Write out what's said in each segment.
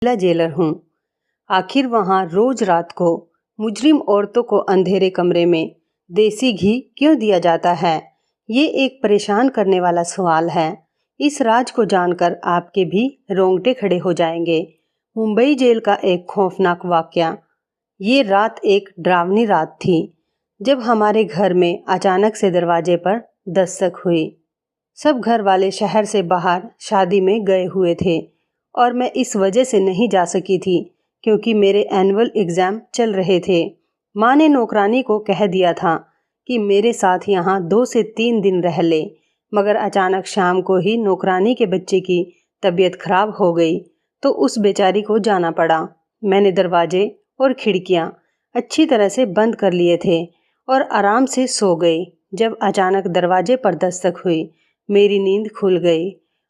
महिला जेलर हूँ। आखिर वहाँ रोज रात को मुजरिम औरतों को अंधेरे कमरे में देसी घी क्यों दिया जाता है? ये एक परेशान करने वाला सवाल है। इस राज को जानकर आपके भी रोंगटे खड़े हो जाएंगे। मुंबई जेल का एक खौफनाक वाकया। ये रात एक डरावनी रात थी जब हमारे घर में अचानक से दरवाजे पर दस्तक हुई। सब घर वाले शहर से बाहर शादी में गए हुए थे और मैं इस वजह से नहीं जा सकी थी क्योंकि मेरे एनुअल एग्ज़ाम चल रहे थे। माँ ने नौकरानी को कह दिया था कि मेरे साथ यहाँ 2 से 3 दिन रह ले, मगर अचानक शाम को ही नौकरानी के बच्चे की तबीयत खराब हो गई तो उस बेचारी को जाना पड़ा। मैंने दरवाजे और खिड़कियाँ अच्छी तरह से बंद कर लिए थे और आराम से सो गई। जब अचानक दरवाजे पर दस्तक हुई, मेरी नींद खुल गई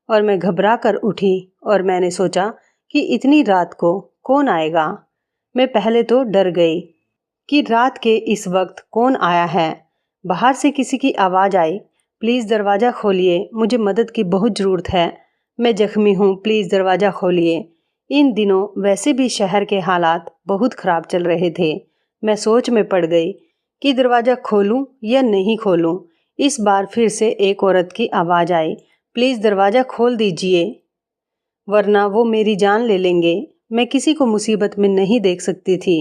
और मैं घबरा कर उठी और मैंने सोचा कि इतनी रात को कौन आएगा। मैं पहले तो डर गई कि रात के इस वक्त कौन आया है। बाहर से किसी की आवाज़ आई, प्लीज़ दरवाज़ा खोलिए, मुझे मदद की बहुत ज़रूरत है, मैं ज़ख्मी हूँ, प्लीज़ दरवाज़ा खोलिए। इन दिनों वैसे भी शहर के हालात बहुत ख़राब चल रहे थे। मैं सोच में पड़ गई कि दरवाज़ा खोलूं या नहीं खोलूं। इस बार फिर से एक औरत की आवाज़ आई, प्लीज़ दरवाज़ा खोल दीजिए वरना वो मेरी जान ले लेंगे। मैं किसी को मुसीबत में नहीं देख सकती थी,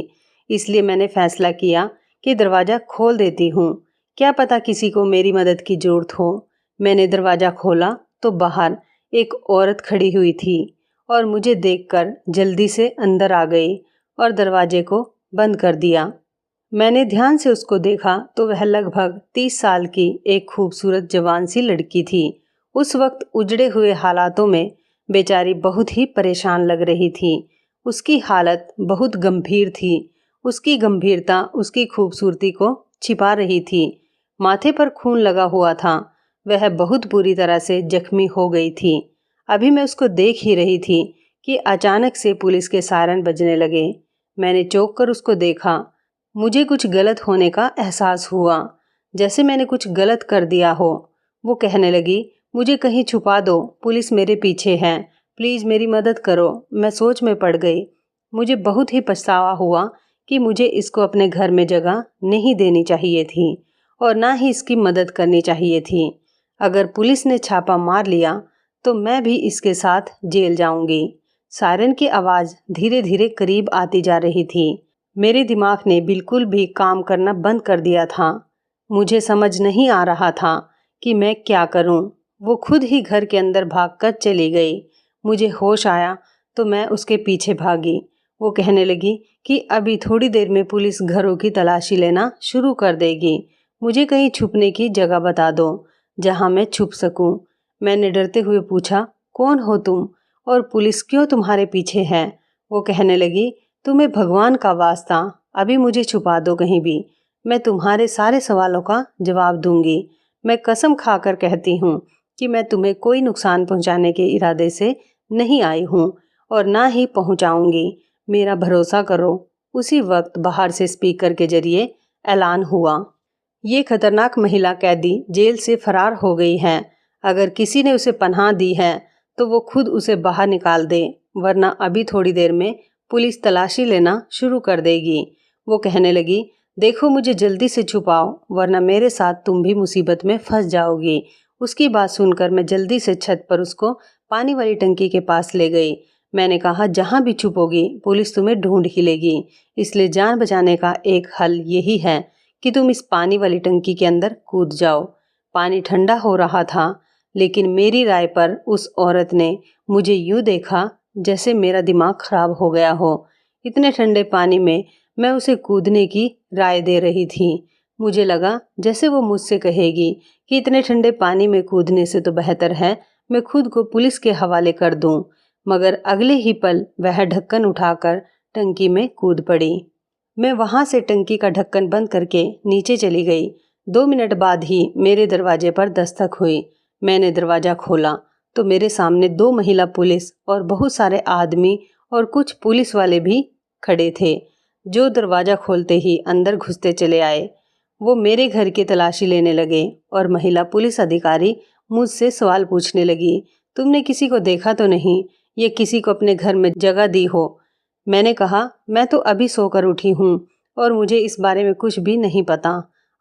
इसलिए मैंने फ़ैसला किया कि दरवाज़ा खोल देती हूँ, क्या पता किसी को मेरी मदद की ज़रूरत हो। मैंने दरवाज़ा खोला तो बाहर एक औरत खड़ी हुई थी और मुझे देखकर जल्दी से अंदर आ गई और दरवाजे को बंद कर दिया। मैंने ध्यान से उसको देखा तो वह लगभग 30 साल की एक खूबसूरत जवान सी लड़की थी। उस वक्त उजड़े हुए हालातों में बेचारी बहुत ही परेशान लग रही थी। उसकी हालत बहुत गंभीर थी। उसकी गंभीरता उसकी खूबसूरती को छिपा रही थी। माथे पर खून लगा हुआ था। वह बहुत बुरी तरह से जख्मी हो गई थी। अभी मैं उसको देख ही रही थी कि अचानक से पुलिस के सायरन बजने लगे। मैंने चौंक कर उसको देखा। मुझे कुछ गलत होने का एहसास हुआ, जैसे मैंने कुछ गलत कर दिया हो। वो कहने लगी, मुझे कहीं छुपा दो, पुलिस मेरे पीछे है, प्लीज़ मेरी मदद करो। मैं सोच में पड़ गई। मुझे बहुत ही पछतावा हुआ कि मुझे इसको अपने घर में जगह नहीं देनी चाहिए थी और ना ही इसकी मदद करनी चाहिए थी। अगर पुलिस ने छापा मार लिया तो मैं भी इसके साथ जेल जाऊंगी। सायरन की आवाज़ धीरे धीरे करीब आती जा रही थी। मेरे दिमाग ने बिल्कुल भी काम करना बंद कर दिया था। मुझे समझ नहीं आ रहा था कि मैं क्या करूं। वो खुद ही घर के अंदर भागकर चली गई। मुझे होश आया तो मैं उसके पीछे भागी। वो कहने लगी कि अभी थोड़ी देर में पुलिस घरों की तलाशी लेना शुरू कर देगी। मुझे कहीं छुपने की जगह बता दो जहां मैं छुप सकूं। मैंने डरते हुए पूछा, कौन हो तुम और पुलिस क्यों तुम्हारे पीछे है? वो कहने लगी, तुम्हें भगवान का वास्ता, अभी मुझे छुपा दो कहीं भी, मैं तुम्हारे सारे सवालों का जवाब दूंगी। मैं कसम खाकर कहती हूँ कि मैं तुम्हें कोई नुकसान पहुँचाने के इरादे से नहीं आई हूँ और ना ही पहुँचाऊँगी। मेरा भरोसा करो। उसी वक्त बाहर से स्पीकर के जरिए ऐलान हुआ, ये खतरनाक महिला कैदी जेल से फरार हो गई है। अगर किसी ने उसे पनाह दी है तो वो खुद उसे बाहर निकाल दे, वरना अभी थोड़ी देर में पुलिस तलाशी लेना शुरू कर देगी। वो कहने लगी, देखो मुझे जल्दी से छुपाओ वरना मेरे साथ तुम भी मुसीबत में फंस जाओगी। उसकी बात सुनकर मैं जल्दी से छत पर उसको पानी वाली टंकी के पास ले गई। मैंने कहा, जहाँ भी छुपोगी पुलिस तुम्हें ढूंढ ही लेगी, इसलिए जान बचाने का एक हल यही है कि तुम इस पानी वाली टंकी के अंदर कूद जाओ। पानी ठंडा हो रहा था, लेकिन मेरी राय पर उस औरत ने मुझे यूँ देखा जैसे मेरा दिमाग खराब हो गया हो। इतने ठंडे पानी में मैं उसे कूदने की राय दे रही थी। मुझे लगा जैसे वो मुझसे कहेगी कि इतने ठंडे पानी में कूदने से तो बेहतर है मैं खुद को पुलिस के हवाले कर दूं। मगर अगले ही पल वह ढक्कन उठाकर टंकी में कूद पड़ी। मैं वहां से टंकी का ढक्कन बंद करके नीचे चली गई। 2 मिनट बाद ही मेरे दरवाजे पर दस्तक हुई। मैंने दरवाज़ा खोला तो मेरे सामने 2 महिला पुलिस और बहुत सारे आदमी और कुछ पुलिस वाले भी खड़े थे, जो दरवाज़ा खोलते ही अंदर घुसते चले आए। वो मेरे घर की तलाशी लेने लगे और महिला पुलिस अधिकारी मुझसे सवाल पूछने लगी, तुमने किसी को देखा तो नहीं? ये किसी को अपने घर में जगह दी हो। मैंने कहा, मैं तो अभी सोकर उठी हूँ और मुझे इस बारे में कुछ भी नहीं पता।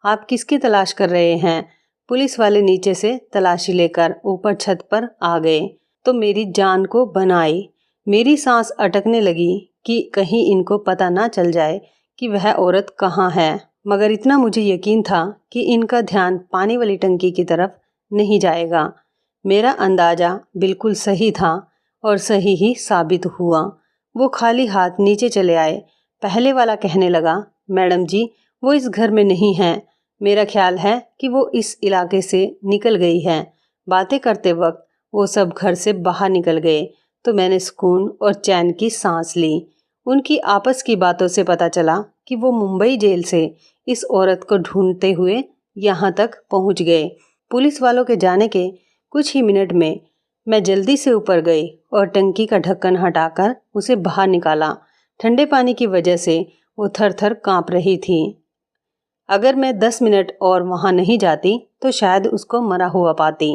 आप किसकी तलाश कर रहे हैं? पुलिस वाले नीचे से तलाशी लेकर ऊपर छत पर आ गए तो मेरी जान को बनाई। मेरी सांस अटकने लगी कि कहीं इनको पता ना चल जाए कि वह औरत कहाँ है। मगर इतना मुझे यकीन था कि इनका ध्यान पानी वाली टंकी की तरफ नहीं जाएगा। मेरा अंदाजा बिल्कुल सही था और सही ही साबित हुआ। वो खाली हाथ नीचे चले आए। पहले वाला कहने लगा, मैडम जी, वो इस घर में नहीं है। मेरा ख्याल है कि वो इस इलाके से निकल गई है। बातें करते वक्त वो सब घर से बाहर निकल गए तो मैंने सुकून और चैन की सांस ली। उनकी आपस की बातों से पता चला कि वो मुंबई जेल से इस औरत को ढूंढते हुए यहाँ तक पहुँच गए। पुलिस वालों के जाने के कुछ ही मिनट में मैं जल्दी से ऊपर गई और टंकी का ढक्कन हटाकर उसे बाहर निकाला। ठंडे पानी की वजह से वो थर थर काँप रही थी। अगर मैं 10 मिनट और वहाँ नहीं जाती तो शायद उसको मरा हुआ पाती।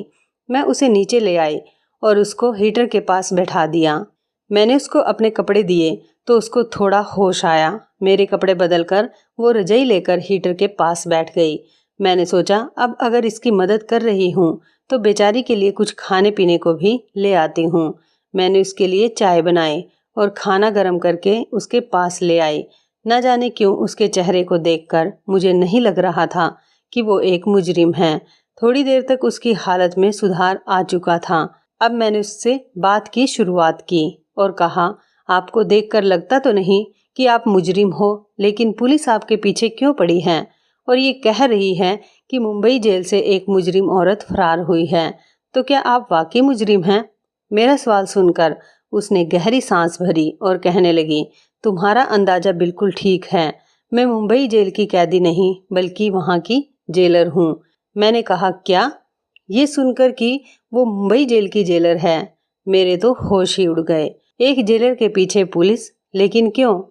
मैं उसे नीचे ले आई और उसको हीटर के पास बैठा दिया। मैंने उसको अपने कपड़े दिए तो उसको थोड़ा होश आया। मेरे कपड़े बदलकर वो रजाई लेकर हीटर के पास बैठ गई। मैंने सोचा, अब अगर इसकी मदद कर रही हूँ तो बेचारी के लिए कुछ खाने पीने को भी ले आती हूँ। मैंने उसके लिए चाय बनाई और खाना गर्म करके उसके पास ले आई। न जाने क्यों उसके चेहरे को देखकर मुझे नहीं लग रहा था कि वो एक मुजरिम है। थोड़ी देर तक उसकी हालत में सुधार आ चुका था। अब मैंने उससे बात की शुरुआत की और कहा, आपको देखकर लगता तो नहीं कि आप मुजरिम हो, लेकिन पुलिस आपके पीछे क्यों पड़ी है और ये कह रही है कि मुंबई जेल से एक मुजरिम औरत फरार हुई है, तो क्या आप वाकई मुजरिम हैं? मेरा सवाल सुनकर उसने गहरी सांस भरी और कहने लगी, तुम्हारा अंदाजा बिल्कुल ठीक है। मैं मुंबई जेल की कैदी नहीं बल्कि वहाँ की जेलर हूँ। मैंने कहा, क्या? ये सुनकर कि वो मुंबई जेल की जेलर है, मेरे तो होश ही उड़ गए। एक जेलर के पीछे पुलिस, लेकिन क्यों?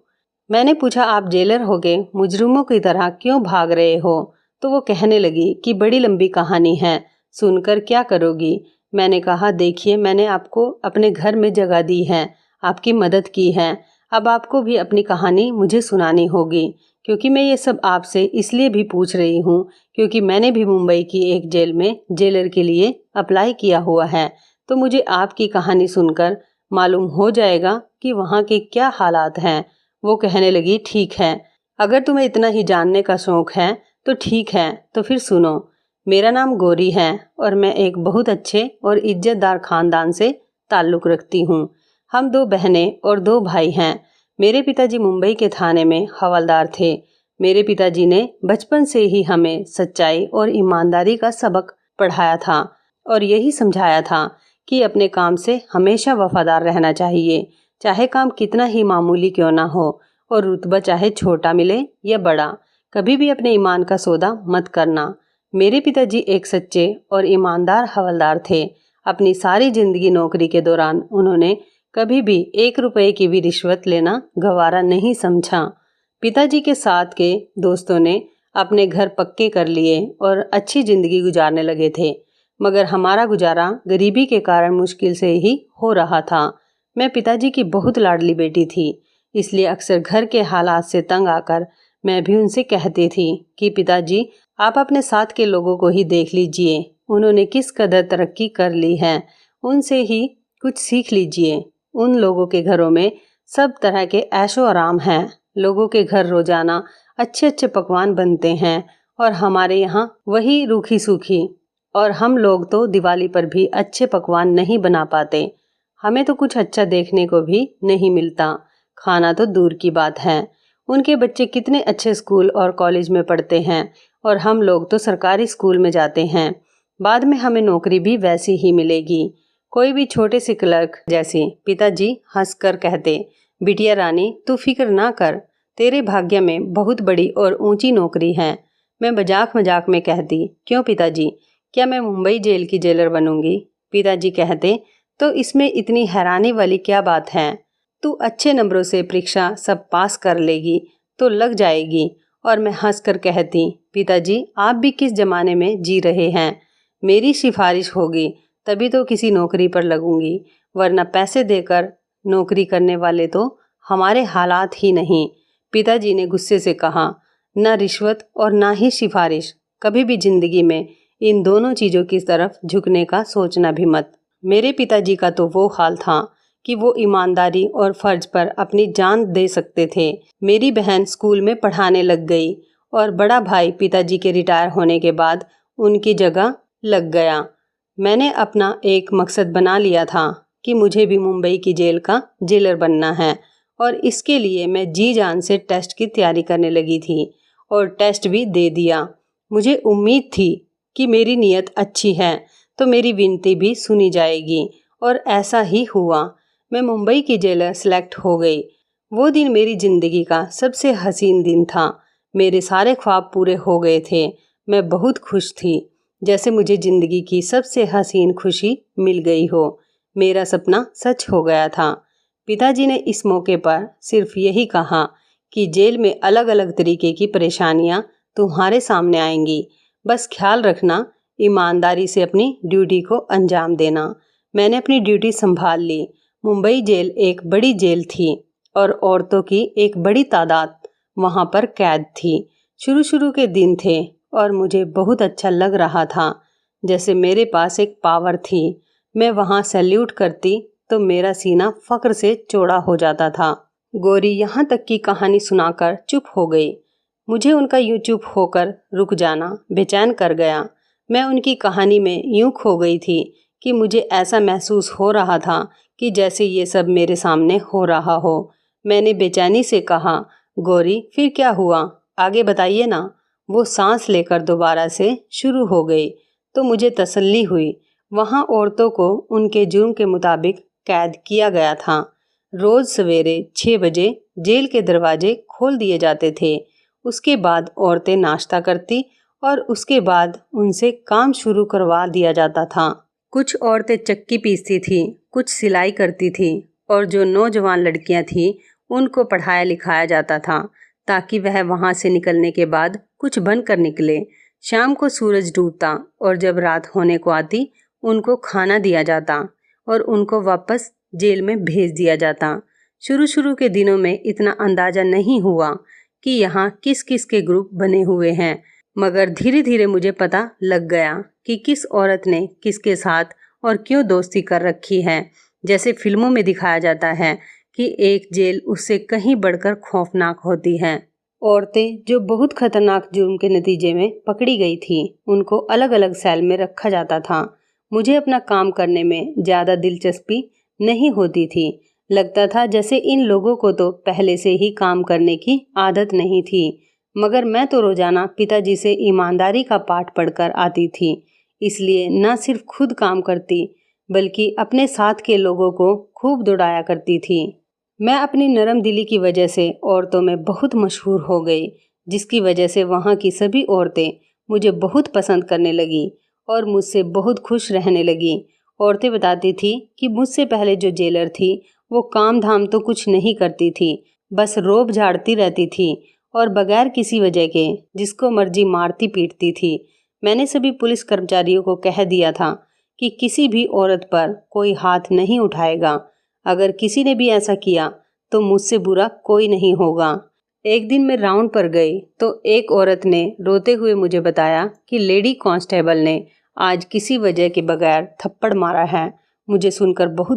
मैंने पूछा, आप जेलर होके मुजरिमों की तरह क्यों भाग रहे हो? तो वो कहने लगी कि बड़ी लंबी कहानी है, सुनकर क्या करोगी? मैंने कहा, देखिए, मैंने आपको अपने घर में जगह दी है, आपकी मदद की है। अब आपको भी अपनी कहानी मुझे सुनानी होगी, क्योंकि मैं ये सब आपसे इसलिए भी पूछ रही हूँ क्योंकि मैंने भी मुंबई की एक जेल में जेलर के लिए अप्लाई किया हुआ है। तो मुझे आपकी कहानी सुनकर मालूम हो जाएगा कि वहाँ के क्या हालात हैं। वो कहने लगी, ठीक है, अगर तुम्हें इतना ही जानने का शौक है तो ठीक है, तो फिर सुनो। मेरा नाम गौरी है और मैं एक बहुत अच्छे और इज्जतदार खानदान से ताल्लुक़ रखती हूँ। हम 2 बहनें और 2 भाई हैं। मेरे पिताजी मुंबई के थाने में हवलदार थे। मेरे पिताजी ने बचपन से ही हमें सच्चाई और ईमानदारी का सबक पढ़ाया था और यही समझाया था कि अपने काम से हमेशा वफादार रहना चाहिए, चाहे काम कितना ही मामूली क्यों ना हो और रुतबा चाहे छोटा मिले या बड़ा। कभी भी अपने ईमान का सौदा मत करना। मेरे पिताजी एक सच्चे और ईमानदार हवलदार थे। अपनी सारी जिंदगी नौकरी के दौरान उन्होंने कभी भी 1 रुपए की भी रिश्वत लेना गवारा नहीं समझा। पिताजी के साथ के दोस्तों ने अपने घर पक्के कर लिए और अच्छी जिंदगी गुजारने लगे थे, मगर हमारा गुजारा गरीबी के कारण मुश्किल से ही हो रहा था। मैं पिताजी की बहुत लाडली बेटी थी, इसलिए अक्सर घर के हालात से तंग आकर मैं भी उनसे कहती थी कि पिताजी, आप अपने साथ के लोगों को ही देख लीजिए, उन्होंने किस कदर तरक्की कर ली है, उनसे ही कुछ सीख लीजिए। उन लोगों के घरों में सब तरह के ऐशो आराम हैं। लोगों के घर रोजाना अच्छे अच्छे पकवान बनते हैं और हमारे यहाँ वही रूखी सूखी, और हम लोग तो दिवाली पर भी अच्छे पकवान नहीं बना पाते। हमें तो कुछ अच्छा देखने को भी नहीं मिलता, खाना तो दूर की बात है। उनके बच्चे कितने अच्छे स्कूल और कॉलेज में पढ़ते हैं और हम लोग तो सरकारी स्कूल में जाते हैं। बाद में हमें नौकरी भी वैसी ही मिलेगी, कोई भी छोटे से क्लर्क जैसी। पिताजी हंसकर कहते, बिटिया रानी, तू फिक्र ना कर, तेरे भाग्य में बहुत बड़ी और ऊंची नौकरी है। मैं मजाक मजाक में कहती, क्यों पिताजी, क्या मैं मुंबई जेल की जेलर बनूंगी? पिताजी कहते, तो इसमें इतनी हैरानी वाली क्या बात है? तू अच्छे नंबरों से परीक्षा सब पास कर लेगी तो लग जाएगी। और मैं हंसकर कहती, पिताजी, आप भी किस जमाने में जी रहे हैं? मेरी सिफारिश होगी तभी तो किसी नौकरी पर लगूंगी, वरना पैसे देकर नौकरी करने वाले तो हमारे हालात ही नहीं। पिताजी ने गुस्से से कहा, ना रिश्वत और ना ही सिफारिश। कभी भी जिंदगी में इन दोनों चीज़ों की तरफ झुकने का सोचना भी मत। मेरे पिताजी का तो वो हाल था कि वो ईमानदारी और फ़र्ज पर अपनी जान दे सकते थे। मेरी बहन स्कूल में पढ़ाने लग गई और बड़ा भाई पिताजी के रिटायर होने के बाद उनकी जगह लग गया। मैंने अपना एक मकसद बना लिया था कि मुझे भी मुंबई की जेल का जेलर बनना है और इसके लिए मैं जी जान से टेस्ट की तैयारी करने लगी थी और टेस्ट भी दे दिया। मुझे उम्मीद थी कि मेरी नीयत अच्छी है तो मेरी विनती भी सुनी जाएगी और ऐसा ही हुआ। मैं मुंबई की जेलर सेलेक्ट हो गई। वो दिन मेरी ज़िंदगी का सबसे हसीन दिन था। मेरे सारे ख्वाब पूरे हो गए थे। मैं बहुत खुश थी, जैसे मुझे ज़िंदगी की सबसे हसीन खुशी मिल गई हो। मेरा सपना सच हो गया था। पिताजी ने इस मौके पर सिर्फ यही कहा कि जेल में अलग अलग तरीके की परेशानियां तुम्हारे सामने आएंगी, बस ख्याल रखना, ईमानदारी से अपनी ड्यूटी को अंजाम देना। मैंने अपनी ड्यूटी संभाल ली। मुंबई जेल एक बड़ी जेल थी और औरतों की एक बड़ी तादाद वहाँ पर कैद थी। शुरू शुरू के दिन थे और मुझे बहुत अच्छा लग रहा था, जैसे मेरे पास एक पावर थी। मैं वहाँ सैल्यूट करती तो मेरा सीना फक्र से चौड़ा हो जाता था। गौरी यहाँ तक की कहानी सुनाकर चुप हो गई। मुझे उनका यूं चुप होकर रुक जाना बेचैन कर गया। मैं उनकी कहानी में यूं खो गई थी कि मुझे ऐसा महसूस हो रहा था कि जैसे ये सब मेरे सामने हो रहा हो। मैंने बेचैनी से कहा, गौरी फिर क्या हुआ, आगे बताइए ना। वो सांस लेकर दोबारा से शुरू हो गई तो मुझे तसल्ली हुई। वहाँ औरतों को उनके जुर्म के मुताबिक कैद किया गया था। रोज़ सवेरे 6 बजे जेल के दरवाजे खोल दिए जाते थे। उसके बाद औरतें नाश्ता करती और उसके बाद उनसे काम शुरू करवा दिया जाता था। कुछ औरतें चक्की पीसती थीं, कुछ सिलाई करती थीं और जो नौजवान लड़कियां थीं उनको पढ़ाया लिखाया जाता था ताकि वह वहां से निकलने के बाद कुछ बनकर निकले। शाम को सूरज डूबता और जब रात होने को आती उनको खाना दिया जाता और उनको वापस जेल में भेज दिया जाता। शुरू शुरू के दिनों में इतना अंदाज़ा नहीं हुआ कि यहाँ किस किस के ग्रुप बने हुए हैं, मगर धीरे धीरे मुझे पता लग गया कि किस औरत ने किसके साथ और क्यों दोस्ती कर रखी है। जैसे फिल्मों में दिखाया जाता है कि एक जेल उससे कहीं बढ़कर खौफनाक होती है। औरतें जो बहुत खतरनाक जुर्म के नतीजे में पकड़ी गई थी उनको अलग अलग सेल में रखा जाता था। मुझे अपना काम करने में ज़्यादा दिलचस्पी नहीं होती थी। लगता था जैसे इन लोगों को तो पहले से ही काम करने की आदत नहीं थी, मगर मैं तो रोज़ाना पिताजी से ईमानदारी का पाठ पढ़कर आती थी, इसलिए न सिर्फ खुद काम करती बल्कि अपने साथ के लोगों को खूब दौड़ाया करती थी। मैं अपनी नरम दिली की वजह से औरतों में बहुत मशहूर हो गई, जिसकी वजह से वहाँ की सभी औरतें मुझे बहुत पसंद करने लगी और मुझसे बहुत खुश रहने लगी। औरतें बताती थी कि मुझसे पहले जो जेलर थी वो काम धाम तो कुछ नहीं करती थी, बस रोब झाड़ती रहती थी और बगैर किसी वजह के जिसको मर्जी मारती पीटती थी। मैंने सभी पुलिस कर्मचारियों को कह दिया था कि किसी भी औरत पर कोई हाथ नहीं उठाएगा। अगर किसी ने भी ऐसा किया तो मुझसे बुरा कोई नहीं होगा। एक दिन मैं राउंड पर गई तो एक औरत ने रोते हुए मुझे बताया कि लेडी कांस्टेबल ने आज किसी वजह के बगैर थप्पड़ मारा है। मुझे सुनकर बहुत